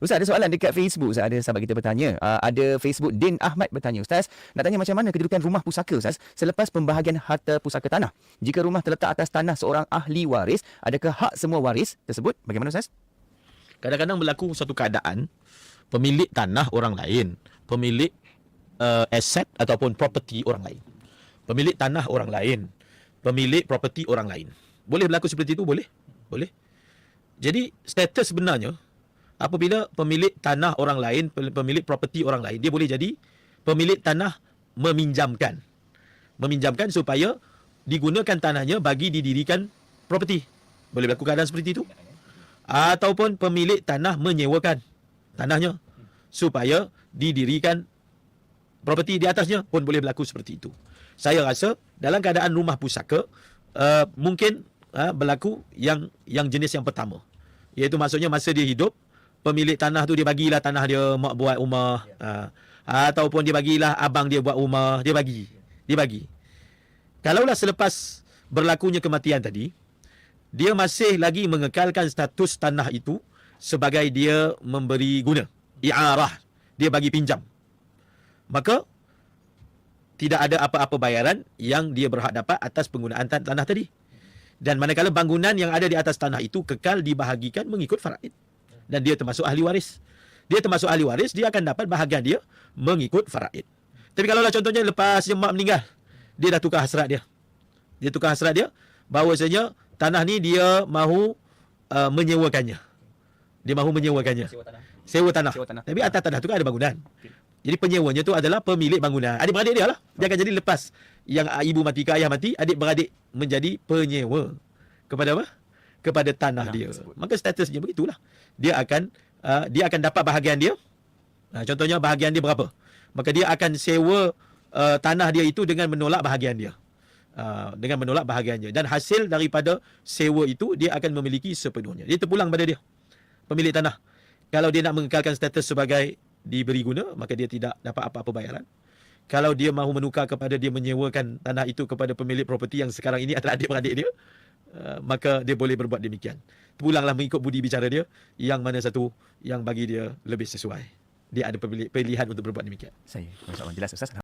Ustaz, ada soalan dekat Facebook. Ustaz, ada sahabat kita bertanya. Ada Facebook Din Ahmad bertanya, Ustaz, nak tanya macam mana kedudukan rumah pusaka, Ustaz, selepas pembahagian harta pusaka tanah? Jika rumah terletak atas tanah seorang ahli waris, adakah hak semua waris tersebut? Bagaimana, Ustaz? Kadang-kadang berlaku satu keadaan pemilik tanah orang lain, pemilik aset ataupun property orang lain. Pemilik tanah orang lain, pemilik property orang lain. Boleh berlaku seperti itu? Boleh. Boleh. Jadi status sebenarnya apabila pemilik tanah orang lain, pemilik property orang lain, dia boleh jadi pemilik tanah meminjamkan. Meminjamkan supaya digunakan tanahnya bagi didirikan property. Boleh berlaku keadaan seperti itu. Ataupun pemilik tanah menyewakan tanahnya supaya didirikan property di atasnya pun boleh berlaku seperti itu. Saya rasa dalam keadaan rumah pusaka mungkin berlaku yang jenis yang pertama. Iaitu maksudnya masa dia hidup, pemilik tanah tu dia bagilah tanah dia mak buat rumah, ataupun dia bagilah abang dia buat rumah, dia bagi. Kalaulah selepas berlakunya kematian tadi, dia masih lagi mengekalkan status tanah itu sebagai dia memberi guna, i'arah, dia bagi pinjam, maka tidak ada apa-apa bayaran yang dia berhak dapat atas penggunaan tanah tadi. Dan manakala bangunan yang ada di atas tanah itu kekal dibahagikan mengikut faraid, dan dia termasuk ahli waris. Dia termasuk ahli waris, dia akan dapat bahagian dia mengikut faraid. Tapi kalaulah contohnya lepas mak meninggal, dia dah tukar hasrat dia. Dia tukar hasrat dia bahawasanya tanah ni dia mahu menyewakannya. Dia mahu menyewakannya. Sewa tanah. Tapi atas tanah tu kan ada bangunan. Jadi penyewanya tu adalah pemilik bangunan. Adik-beradik dia lah. Dia akan jadi lepas yang ibu mati ke ayah mati, adik-beradik menjadi penyewa kepada apa? Kepada tanah dia. Maka statusnya begitulah. Dia akan dapat bahagian dia. Contohnya bahagian dia berapa? Maka dia akan sewa tanah dia itu dengan menolak bahagian dia. Dengan menolak bahagiannya. Dan hasil daripada sewa itu dia akan memiliki sepenuhnya. Dia terpulang pada dia, pemilik tanah. Kalau dia nak mengekalkan status sebagai diberi guna, maka dia tidak dapat apa-apa bayaran. Kalau dia mahu menukar kepada dia menyewakan tanah itu kepada pemilik properti yang sekarang ini adalah adik-beradik dia, maka dia boleh berbuat demikian. Terpulanglah mengikut budi bicara dia, yang mana satu yang bagi dia lebih sesuai. Dia ada pilihan untuk berbuat demikian. Saya, insya-Allah jelas, Ustaz.